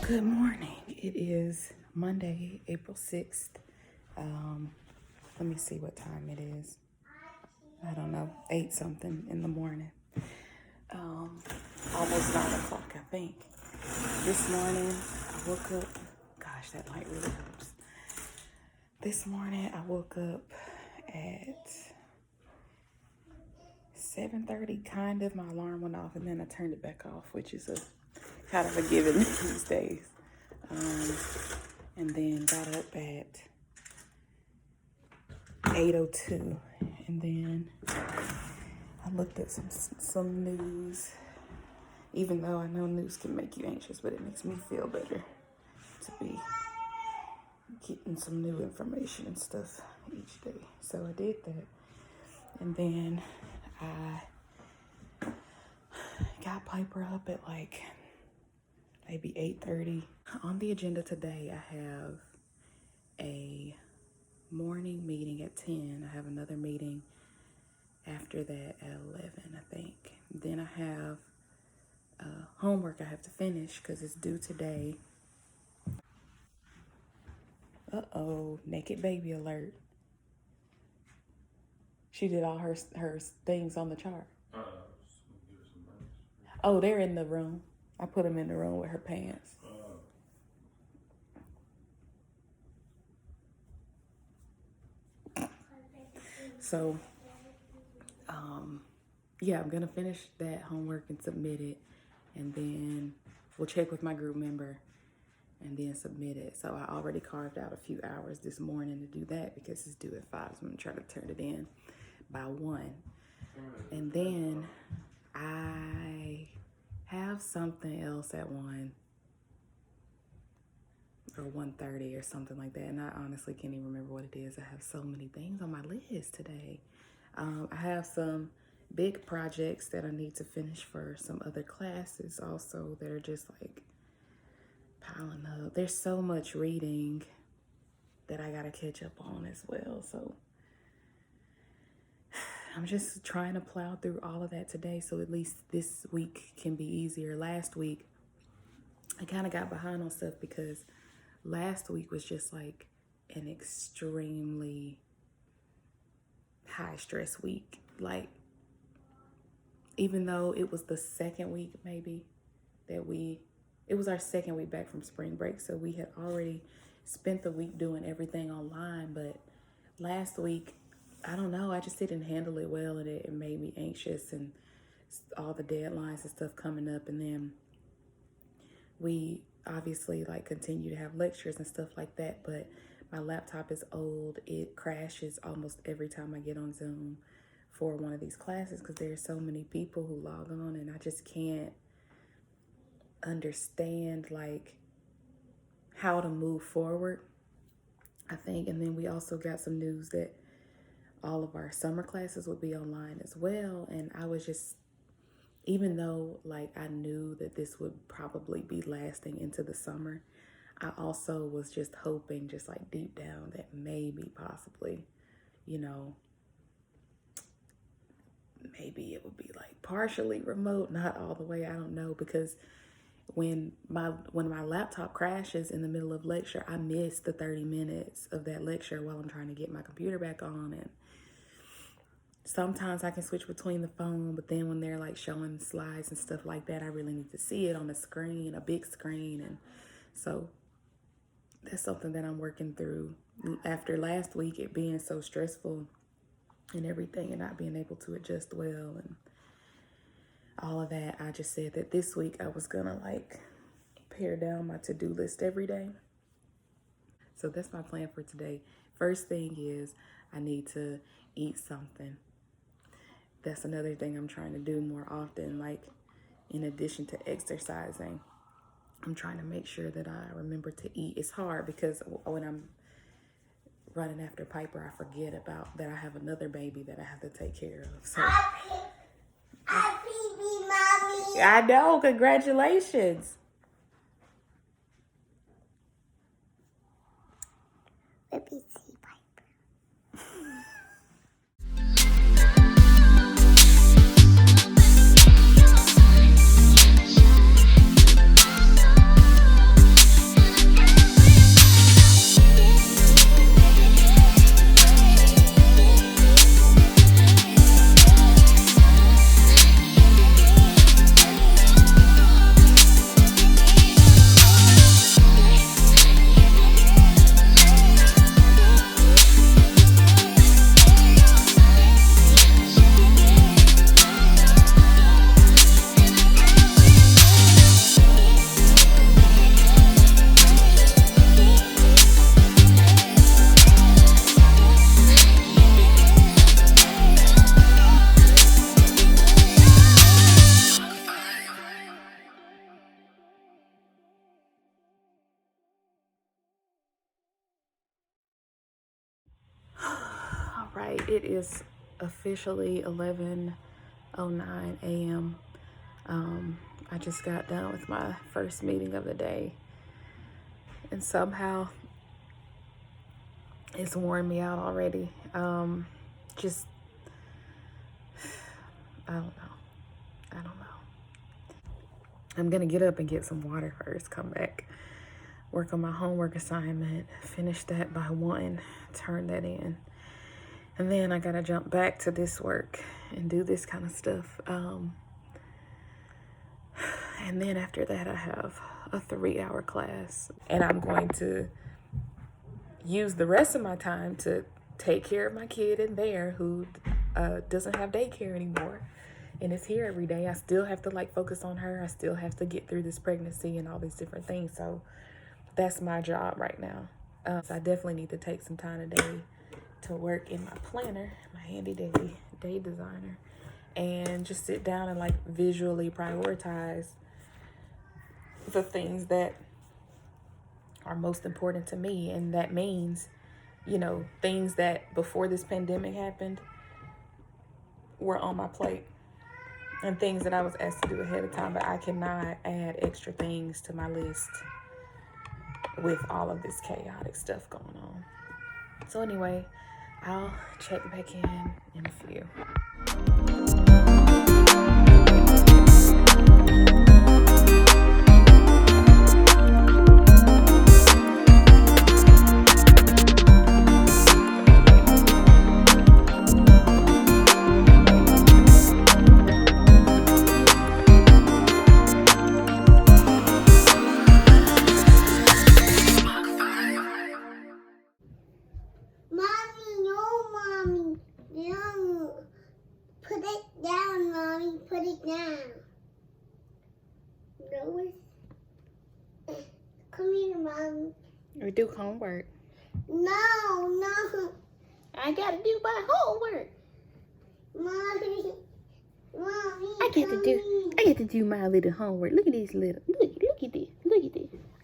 Good morning. It is Monday, April 6th. Let me see what time it is. I don't know, 8 something in the morning. Almost 9 o'clock, I think. This morning, I woke up. Gosh, that light really helps. This morning, I woke up at 7:30, kind of. My alarm went off, and then I turned it back off, which is a kind of a given these days. And then got up at 8:02, and then I looked at some news. Even though I know news can make you anxious, but it makes me feel better to be getting some new information and stuff each day. So I did that, and then I got Piper up at like maybe 8:30. On the agenda today, I have a morning meeting at 10. I have another meeting after that at 11, I think. Then I have homework I have to finish because it's due today. Uh-oh, naked baby alert. She did all her things on the chart. Oh, they're in the room. I put them in the room with her pants. So, yeah, I'm gonna finish that homework and submit it, and then we'll check with my group member and then submit it. So I already carved out a few hours this morning to do that because it's due at 5, so I'm gonna try to turn it in by 1. And then I have something else at 1 or 1:30 or something like that, and I honestly can't even remember what it is. I have so many things on my list today. I have some big projects that I need to finish for some other classes also that are just like piling up. There's so much reading that I gotta catch up on as well. So I'm just trying to plow through all of that today so at least this week can be easier. Last week, I kind of got behind on stuff because last week was just like an extremely high stress week. Like, even though it was the second week maybe that it was our second week back from spring break, so we had already spent the week doing everything online, but last week, I don't know, I just didn't handle it well, and it made me anxious, and all the deadlines and stuff coming up. And then we obviously like continue to have lectures and stuff like that, but my laptop is old. It crashes almost every time I get on Zoom for one of these classes because there's so many people who log on, and I just can't understand like how to move forward, I think. And then we also got some news that all of our summer classes would be online as well, and I was just, even though like I knew that this would probably be lasting into the summer, I also was just hoping, just like deep down, that maybe possibly, you know, maybe it would be like partially remote, not all the way, I don't know, because when my laptop crashes in the middle of lecture, I miss the 30 minutes of that lecture while I'm trying to get my computer back on. And sometimes I can switch between the phone, but then when they're like showing slides and stuff like that, I really need to see it on the screen, a big screen. And so that's something that I'm working through after last week, it being so stressful and everything, and not being able to adjust well and all of that. I just said that this week I was gonna like pare down my to-do list every day. So that's my plan for today. First thing is I need to eat something. That's another thing I'm trying to do more often. Like, in addition to exercising, I'm trying to make sure that I remember to eat. It's hard because when I'm running after Piper, I forget about that I have another baby that I have to take care of. So Happy mommy. I know, congratulations. Let me see. right, it is officially 11:09 a.m. I just got done with my first meeting of the day, and somehow it's worn me out already. Just, I don't know. I'm gonna get up and get some water first, come back, work on my homework assignment, finish that by 1, turn that in. And then I gotta jump back to this work and do this kind of stuff. And then after that, I have a 3-hour class. And I'm going to use the rest of my time to take care of my kid in there who doesn't have daycare anymore and is here every day. I still have to like focus on her. I still have to get through this pregnancy and all these different things. So that's my job right now. So I definitely need to take some time today to work in my planner, my handy dandy day designer, and just sit down and like visually prioritize the things that are most important to me. And that means, you know, things that before this pandemic happened were on my plate, and things that I was asked to do ahead of time, but I cannot add extra things to my list with all of this chaotic stuff going on. So anyway, I'll check back in a few. Come here, Mommy. We do homework. No. I gotta do my homework. Mommy, I get to do my little homework. Look at this little. Look at this.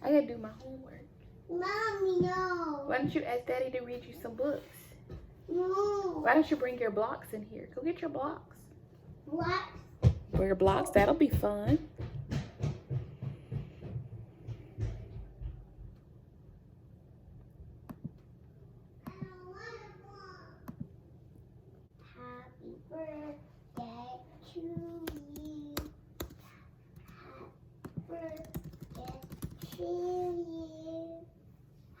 I gotta do my homework. Mommy, no. Why don't you ask Daddy to read you some books? No. Why don't you bring your blocks in here? Go get your blocks. What? For your blocks, that'll be fun. Happy birthday to you. Happy birthday to you.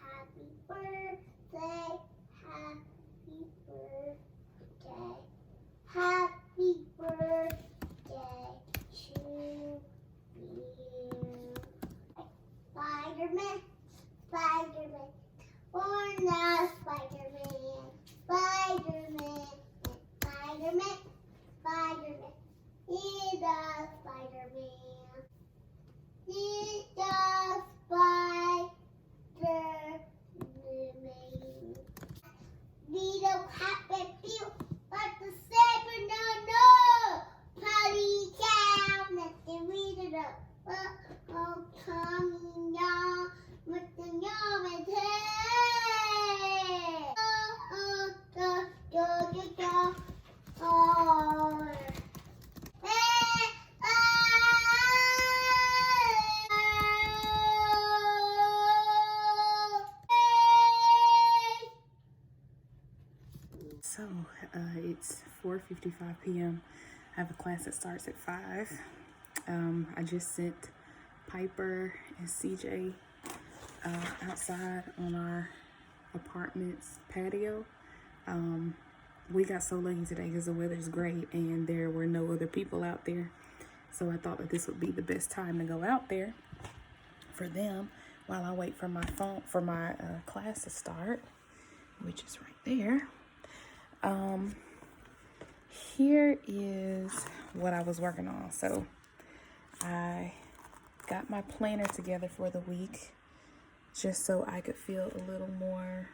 Happy birthday. Happy birthday. Happy birthday to you. Spider-Man. Or not Spider-Man. Spider-Man. He's a Spider-Man. He's a Spider-Man. Little happy few, but the saber no. Party cow, let's read it up. Oh, coming y'all, with the yum and go. Oh. So it's 4:55 p.m. I have a class that starts at 5. I just sent Piper and CJ outside on our apartment's patio. We got so lucky today because the weather's great and there were no other people out there. So I thought that this would be the best time to go out there for them while I wait for my class to start, which is right there. Here is what I was working on. So I got my planner together for the week just so I could feel a little more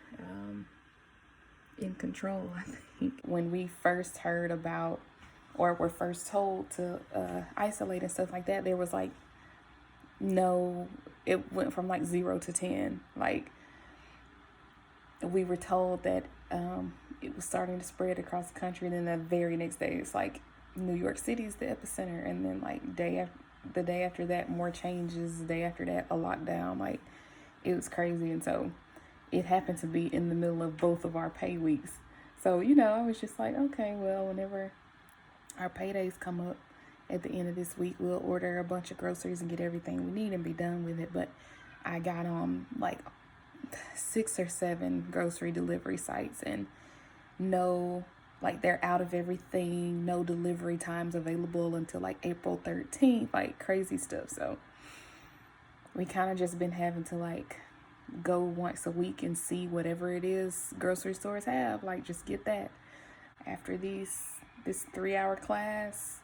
in control. I think when we first heard about or were first told to isolate and stuff like that, there was like it went from like 0 to 10. Like we were told that it was starting to spread across the country. And then the very next day, it's like New York City is the epicenter. And then like the day after that, more changes. The day after that, a lockdown. Like, it was crazy. And so it happened to be in the middle of both of our pay weeks. So, I was just like, okay, well, whenever our paydays come up at the end of this week, we'll order a bunch of groceries and get everything we need and be done with it. But I got like 6 or 7 grocery delivery sites, and no, like, they're out of everything, no delivery times available until like April 13th, like crazy stuff. So we kind of just been having to like go once a week and see whatever it is grocery stores have, like just get that. After this 3-hour class,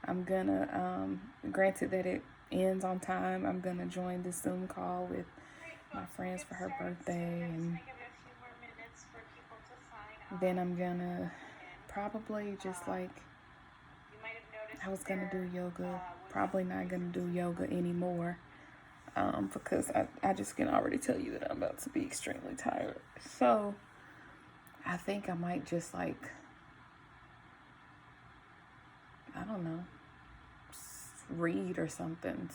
I'm gonna, granted that it ends on time, I'm gonna join this Zoom call with my friends for her birthday, and then I'm gonna probably just like, I was gonna do yoga, probably not gonna do yoga anymore, because I just can already tell you that I'm about to be extremely tired. So I think I might just like, I don't know, read or something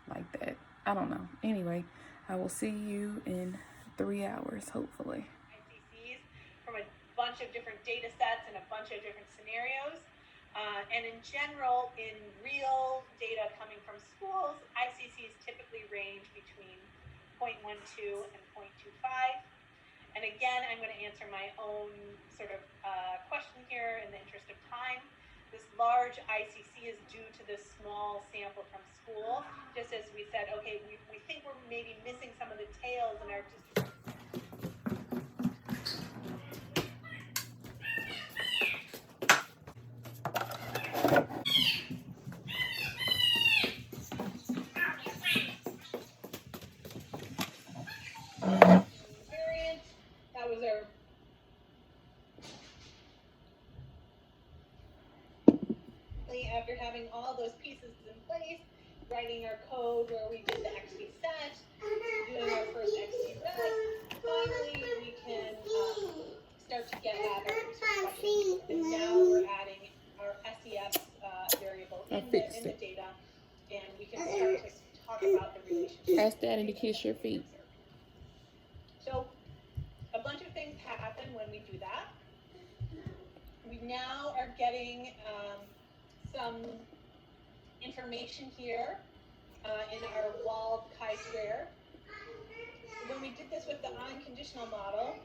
like that. I don't know. Anyway, I will see you in 3 hours, hopefully. ICCs from a bunch of different data sets and a bunch of different scenarios. And in general, in real data coming from schools, ICCs typically range between 0.12 and 0.25. And again, I'm going to answer my own sort of question here in the interest of time. This large ICC is due to this small sample from school. Just as we said, okay, we think we're maybe missing some of the tails in our distribution. That was our after having all those pieces in place, writing our code where we did the XP set, doing our first XP res, finally we can start to get at our expression. And now we're adding our SES variable in the data, and we can start to talk about the relationship. Ask Daddy to kiss your feet. So a bunch of things happen when we do that. We now are getting some information here in our walled chi-square. When we did this with the unconditional model,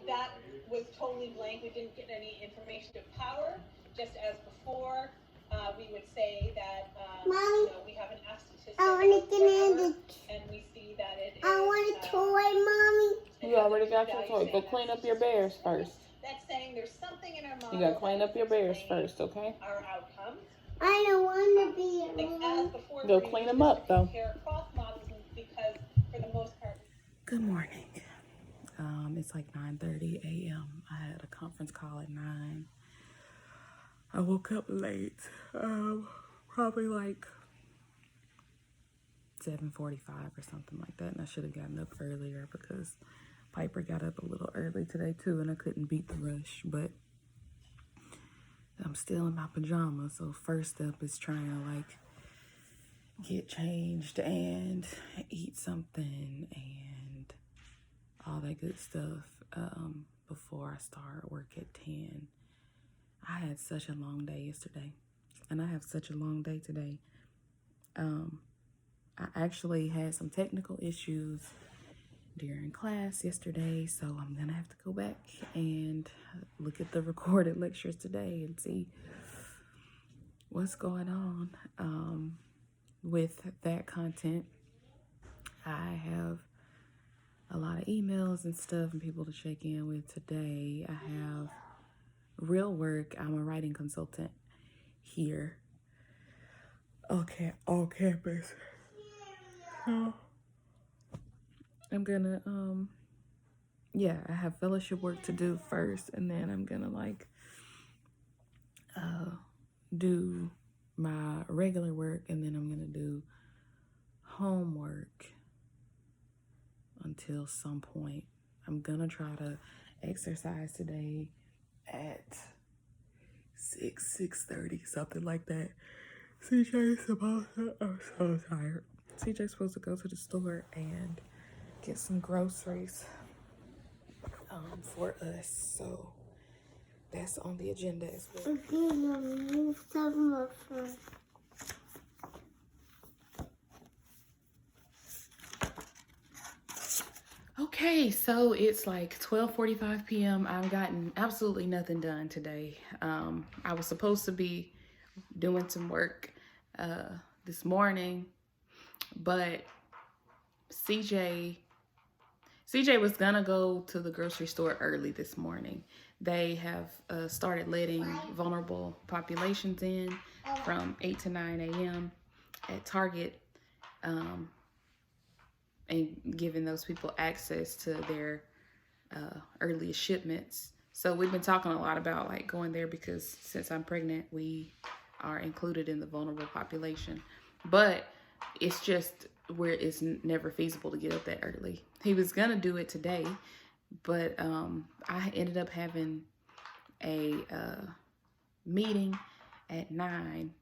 that was totally blank. We didn't get any information of power. Just as before, we would say that we have an F statistic, and we see that it is. I want a toy, Mommy. You already got your toy. Go clean up your bears first. That's saying there's something in our model. You gotta clean up your bears first, okay? Our outcomes. I don't want to be alone. Go clean them up, though. Because for the most part. Good morning. It's like 9:30 a.m. I had a conference call at 9. I woke up late. Probably like 7:45 or something like that. And I should have gotten up earlier because Piper got up a little early today too, and I couldn't beat the rush. But I'm still in my pajamas, so first step is trying to like get changed and eat something and all that good stuff before I start work at 10. I had such a long day yesterday, and I have such a long day today. I actually had some technical issues during class yesterday, so I'm gonna have to go back and look at the recorded lectures today and see what's going on with that content. I have a lot of emails and stuff and people to check in with today. I have real work. I'm a writing consultant here. Okay, on campus. So I'm gonna I have fellowship work to do first, and then I'm gonna like do my regular work, and then I'm gonna do homework until some point. I'm gonna try to exercise today at 6:30, something like that. CJ's supposed to, I'm so tired. CJ's supposed to go to the store and get some groceries for us. So that's on the agenda as well. Okay, Mommy, you start my phone. Okay, so it's like 12:45 p.m. I've gotten absolutely nothing done today. I was supposed to be doing some work this morning, but CJ was gonna go to the grocery store early this morning. They have started letting vulnerable populations in from 8 to 9 a.m. at Target, and giving those people access to their earliest shipments. So we've been talking a lot about like going there because since I'm pregnant, we are included in the vulnerable population. But it's just where it's never feasible to get up that early. He was gonna do it today, but I ended up having a meeting at 9,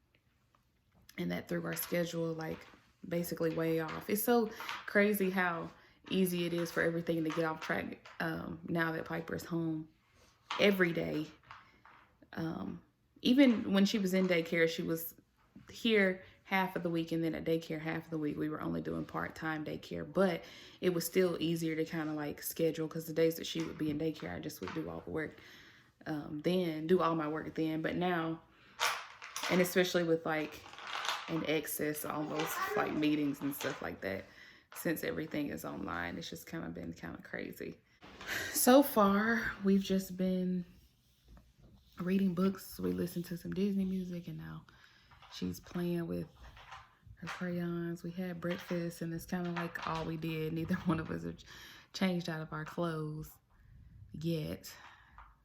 and that threw our schedule like basically way off. It's so crazy how easy it is for everything to get off track now that Piper's home every day. Even when she was in daycare, she was here half of the week and then at daycare half of the week. We were only doing part-time daycare, but it was still easier to kind of like schedule because the days that she would be in daycare, I just would do all the work then, do all my work then. But now, and especially with like an excess, almost like meetings and stuff like that, since everything is online, it's just kind of been kind of crazy. So far, we've just been reading books. We listened to some Disney music, and now she's playing with her crayons. We had breakfast, and it's kind of like all we did. Neither one of us have changed out of our clothes yet.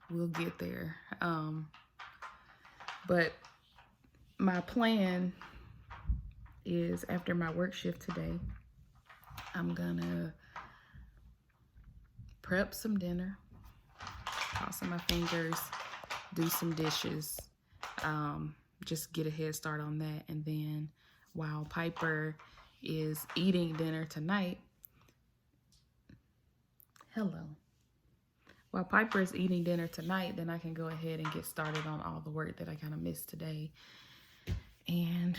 We'll get there. But my plan is after my work shift today, I'm gonna prep some dinner, crossing my fingers, do some dishes, just get a head start on that. And then while Piper is eating dinner tonight, while Piper is eating dinner tonight, then I can go ahead and get started on all the work that I kind of missed today. And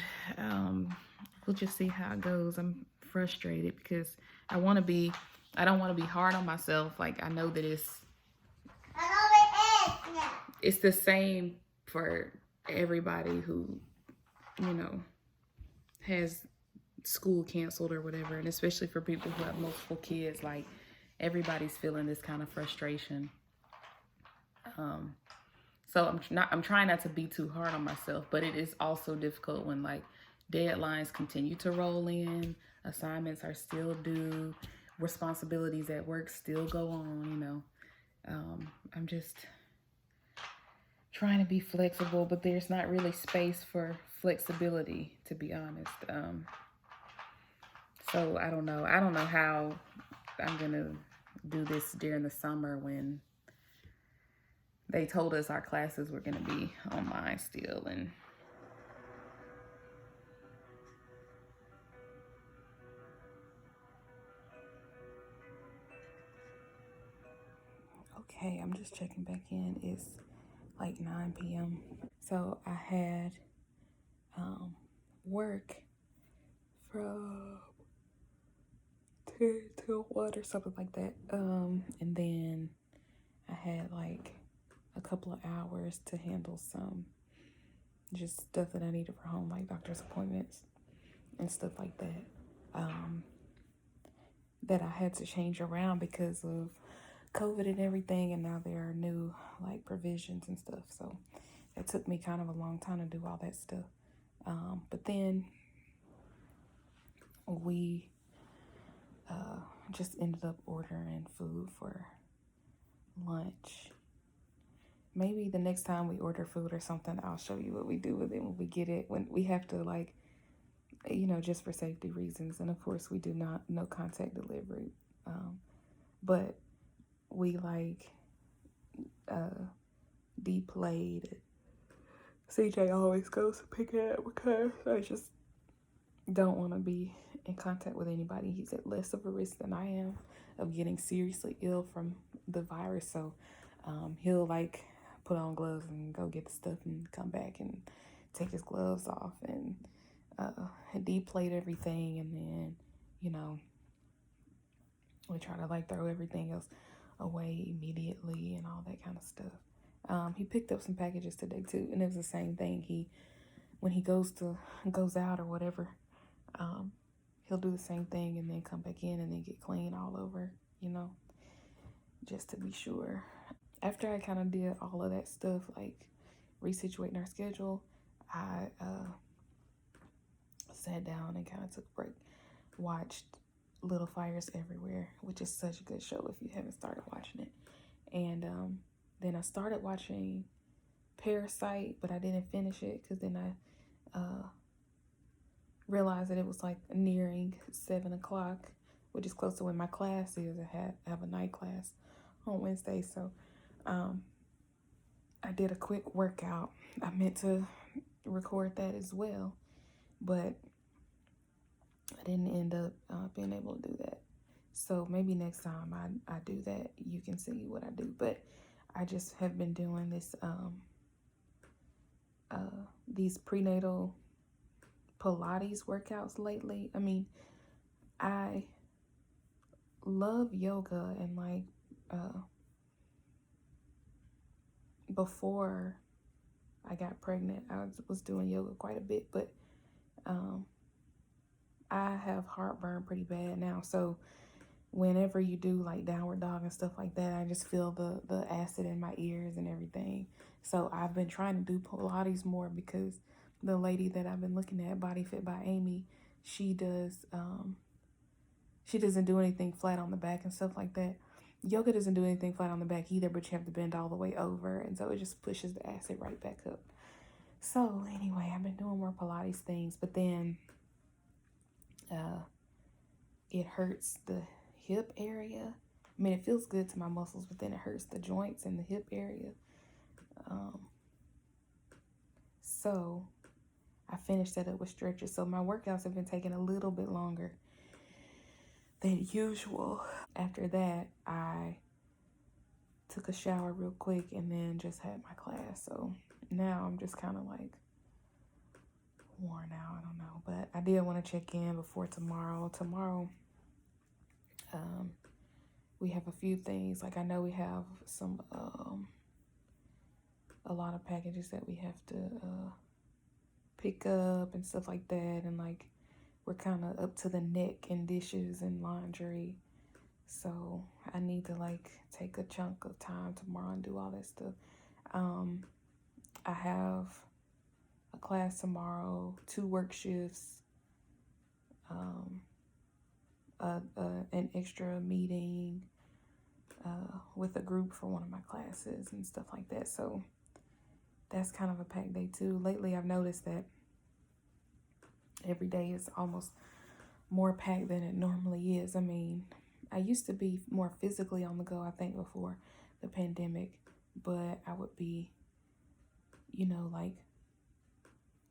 we'll just see how it goes. I'm frustrated because I don't want to be hard on myself. Like, I know that it's the same for everybody who, has school canceled or whatever. And especially for people who have multiple kids, like everybody's feeling this kind of frustration. So I'm trying not to be too hard on myself, but it is also difficult when like deadlines continue to roll in, assignments are still due, responsibilities at work still go on, I'm just trying to be flexible, but there's not really space for flexibility, to be honest. So I don't know how I'm gonna do this during the summer when they told us our classes were gonna be online still. And okay, I'm just checking back in. It's like 9 p.m. So I had work from 10 to 1 or something like that. And then I had like a couple of hours to handle some just stuff that I needed for home, like doctor's appointments and stuff like that. That I had to change around because of COVID and everything, and now there are new like provisions and stuff. So it took me kind of a long time to do all that stuff. But then we just ended up ordering food for lunch. Maybe the next time we order food or something, I'll show you what we do with it when we get it. When we have to, like, just for safety reasons. And of course, we do not no contact delivery. But we like deplayed. CJ always goes to pick it up because I just don't want to be in contact with anybody. He's at less of a risk than I am of getting seriously ill from the virus. So he'll like put on gloves and go get the stuff and come back and take his gloves off and deplate everything. And then, you know, we try to like throw everything else away immediately and all that kind of stuff. He picked up some packages today too, and it was the same thing. When he goes out or whatever, he'll do the same thing and then come back in and then get clean all over, you know, just to be sure. After I kind of did all of that stuff, like resituating our schedule, I sat down and kind of took a break, watched Little Fires Everywhere, which is such a good show if you haven't started watching it. And then I started watching Parasite, but I didn't finish it because then I realized that it was like nearing 7 o'clock, which is close to when my class is. I have a night class on Wednesday, so I did a quick workout. I meant to record that as well, but I didn't end up being able to do that. So maybe next time I do that, you can see what I do. But I just have been doing this these prenatal Pilates workouts lately. I mean, I love yoga, and like before I got pregnant, I was doing yoga quite a bit, but I have heartburn pretty bad now. So whenever you do like downward dog and stuff like that, I just feel the acid in my ears and everything. So I've been trying to do Pilates more because the lady that I've been looking at, Body Fit by Amy, she doesn't do anything flat on the back and stuff like that. Yoga doesn't do anything flat on the back either, but you have to bend all the way over, and so it just pushes the acid right back up. So anyway, I've been doing more Pilates things, but then it hurts the hip area. I mean, it feels good to my muscles, but then it hurts the joints and the hip area. So I finished that up with stretches. So my workouts have been taking a little bit longer than usual. After that, I took a shower real quick and then just had my class. So now I'm just kind of like worn out. I don't know, but I did want to check in before tomorrow. We have a few things. Like I know we have some a lot of packages that we have to pick up and stuff like that, and like we're kind of up to the neck in dishes and laundry, so I need to like take a chunk of time tomorrow and do all that stuff. I have a class tomorrow, 2 work shifts, an extra meeting with a group for one of my classes and stuff like that. So that's kind of a packed day too. Lately, I've noticed that every day is almost more packed than it normally is. I mean, I used to be more physically on the go, I think, before the pandemic, but I would be, you know, like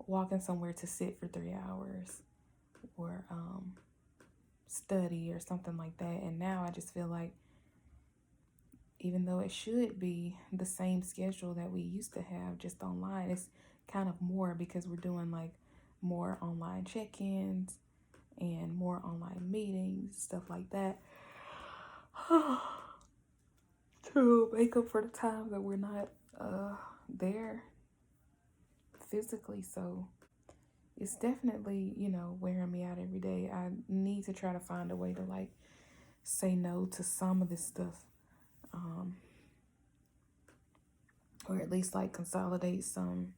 walking somewhere to sit for 3 hours or study or something like that. And now I just feel like, even though it should be the same schedule that we used to have just online, it's kind of more because we're doing like more online check-ins and more online meetings, stuff like that, to make up for the time that we're not there physically. So it's definitely, you know, wearing me out every day. I need to try to find a way to like say no to some of this stuff, or at least like consolidate some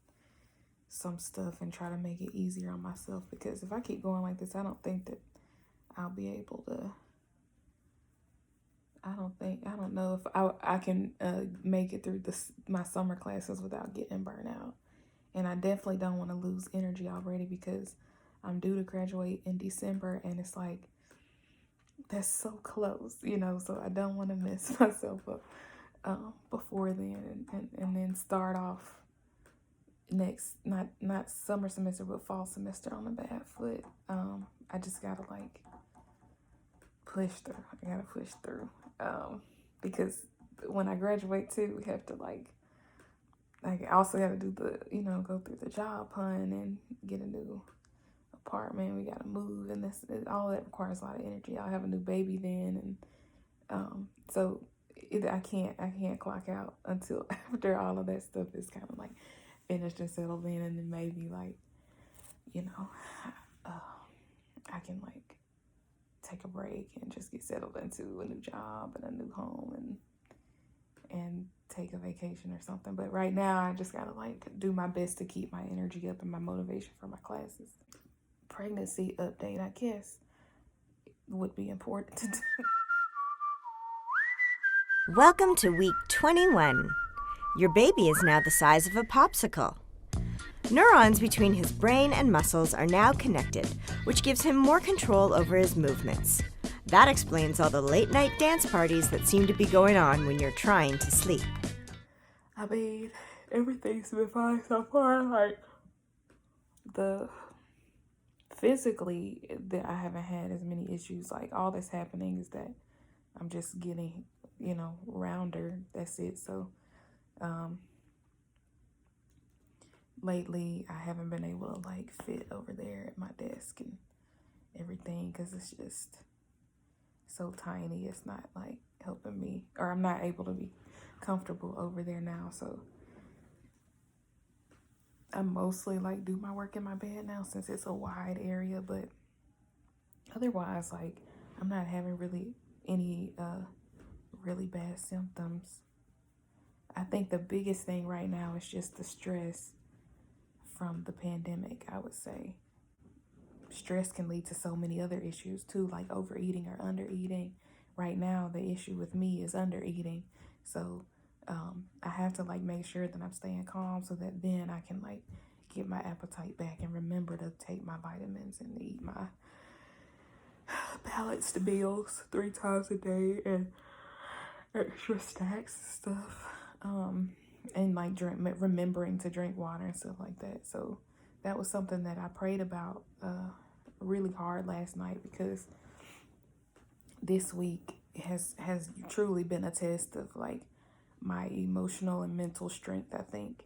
stuff and try to make it easier on myself, because if I keep going like this, I don't think that I'll be able to. I don't know if I can make it through my summer classes without getting burnt out. And I definitely don't want to lose energy already, because I'm due to graduate in December, and it's like that's so close, you know, so I don't want to mess myself up before then, and then start off next, not summer semester but fall semester on a bad foot. I just gotta like push through. I gotta push through, because when I graduate too, we have to like I also gotta do the, you know, go through the job hunt and get a new apartment. We gotta move, and all that requires a lot of energy. I'll have a new baby then, and so I can't clock out until after all of that stuff is kind of like finished and settled in, and then maybe like, you know, I can like take a break and just get settled into a new job and a new home and take a vacation or something. But right now I just gotta like do my best to keep my energy up and my motivation for my classes. Pregnancy update, I guess, would be important to do. Welcome to week 21. Your baby is now the size of a popsicle. Neurons between his brain and muscles are now connected, which gives him more control over his movements. That explains all the late-night dance parties that seem to be going on when you're trying to sleep. I mean, everything's been fine so far. Like, physically, that I haven't had as many issues. Like, all that's happening is that I'm just getting, you know, rounder. That's it. So, lately, I haven't been able to, like, fit over there at my desk and everything because it's just so tiny. It's not, like, helping me, or I'm not able to be comfortable over there now. So, I mostly, like, do my work in my bed now since it's a wide area, but otherwise, like, I'm not having really any really bad symptoms. I think the biggest thing right now is just the stress from the pandemic, I would say. Stress can lead to so many other issues too, like overeating or undereating. Right now, the issue with me is undereating. So I have to like make sure that I'm staying calm so that then I can like get my appetite back and remember to take my vitamins and eat my balanced meals 3 times a day and extra snacks and stuff. And like remembering to drink water and stuff like that. So that was something that I prayed about really hard last night, because this week has truly been a test of like my emotional and mental strength. I think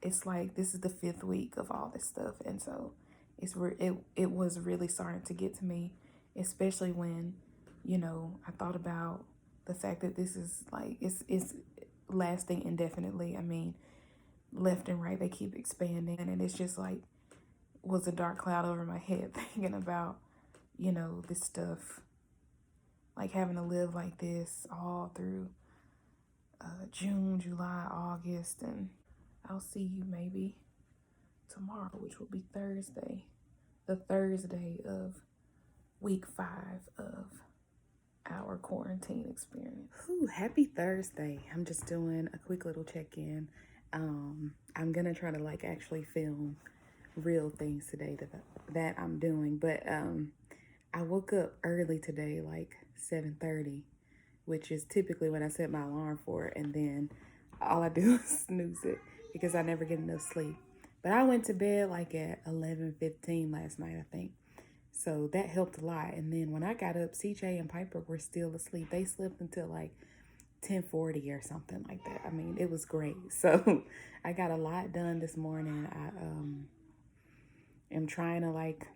it's like this is the 5th week of all this stuff, and so it was really starting to get to me, especially when, you know, I thought about the fact that this is like it's lasting indefinitely. I mean, left and right they keep expanding, and it's just like was a dark cloud over my head thinking about, you know, this stuff, like having to live like this all through June, July, August, and I'll see you maybe tomorrow, which will be Thursday, the Thursday of week 5 of our quarantine experience. Ooh, happy Thursday. I'm just doing a quick little check-in. I'm gonna try to like actually film real things today that I'm doing, but I woke up early today, like 7:30, which is typically when I set my alarm for, and then all I do is snooze it because I never get enough sleep. But I went to bed like at 11:15 last night, I think. So that helped a lot. And then when I got up, CJ and Piper were still asleep. They slept until like 10:40 or something like that. I mean, it was great. So I got a lot done this morning. I am trying to like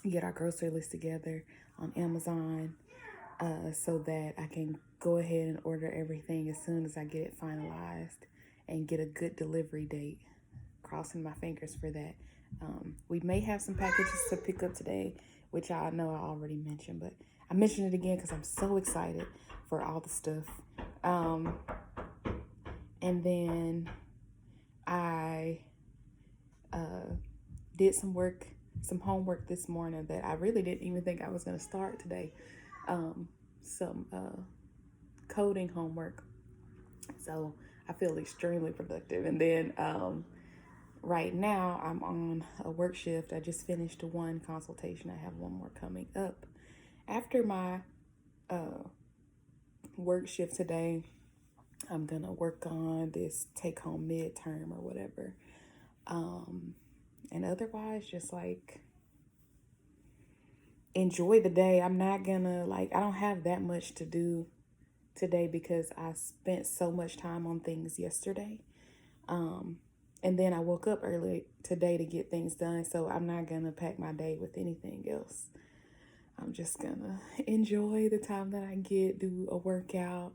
get our grocery list together on Amazon so that I can go ahead and order everything as soon as I get it finalized and get a good delivery date. Crossing my fingers for that. We may have some packages to pick up today, which I know I already mentioned, but I mentioned it again because I'm so excited for all the stuff. And then I did some homework this morning that I really didn't even think I was going to start today. Some coding homework. So I feel extremely productive. And then right now I'm on a work shift. I just finished one consultation. I have one more coming up after my work shift today, I'm gonna work on this take home midterm or whatever. And otherwise, just like enjoy the day. I'm not gonna like, I don't have that much to do today because I spent so much time on things yesterday. And then I woke up early today to get things done. So I'm not gonna pack my day with anything else. I'm just gonna enjoy the time that I get, do a workout,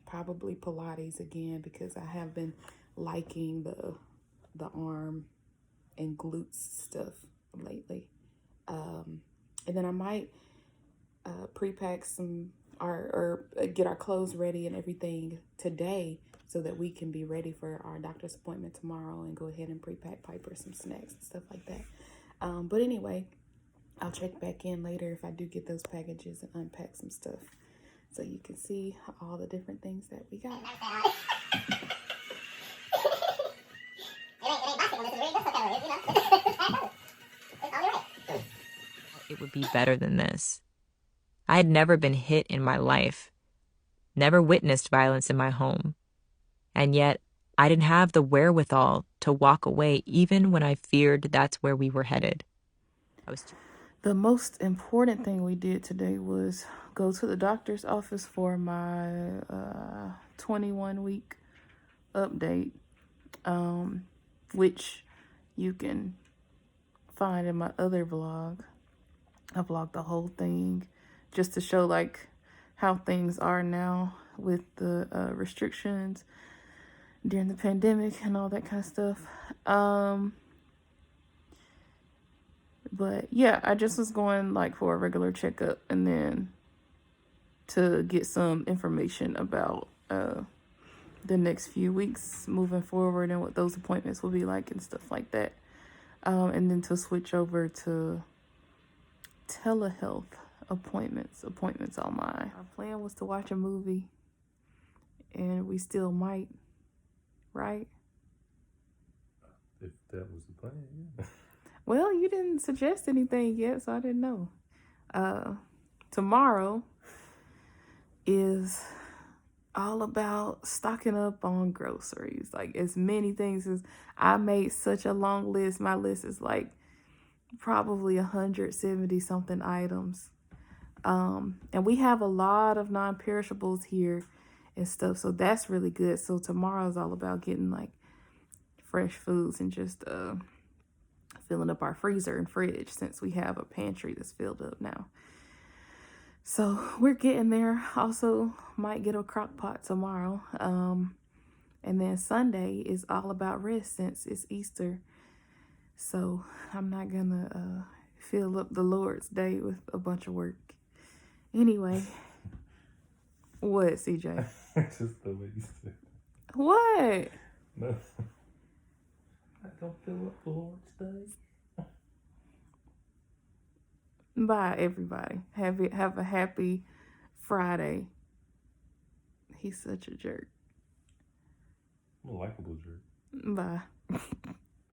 probably Pilates again because I have been liking the arm and glutes stuff lately. And then I might pre-pack some or get our clothes ready and everything today so that we can be ready for our doctor's appointment tomorrow and go ahead and pre-pack Piper some snacks and stuff like that. But anyway, I'll check back in later if I do get those packages and unpack some stuff so you can see all the different things that we got. It would be better than this. I had never been hit in my life, never witnessed violence in my home, and yet I didn't have the wherewithal to walk away even when I feared that's where we were headed. The most important thing we did today was go to the doctor's office for my 21-week update, which you can find in my other vlog. I vlogged the whole thing just to show like how things are now with the restrictions during the pandemic and all that kind of stuff. But yeah, I just was going like for a regular checkup and then to get some information about the next few weeks moving forward and what those appointments will be like and stuff like that. And then to switch over to telehealth appointments online. Our plan was to watch a movie and we still might, right? If that was the plan, yeah. Well, you didn't suggest anything yet, so I didn't know. Tomorrow is all about stocking up on groceries. Like as many things as I made such a long list. My list is like probably 170 something items. And we have a lot of non-perishables here and stuff. So that's really good. So tomorrow is all about getting like fresh foods and just filling up our freezer and fridge since we have a pantry that's filled up now. So we're getting there. Also might get a crock pot tomorrow. And then Sunday is all about rest since it's Easter. So I'm not gonna fill up the Lord's Day with a bunch of work. Anyway, what, CJ? Just the way you said. What? No. I don't fill up the Lord's Day. Bye, everybody. Have a happy Friday. He's such a jerk. I'm a likable jerk. Bye.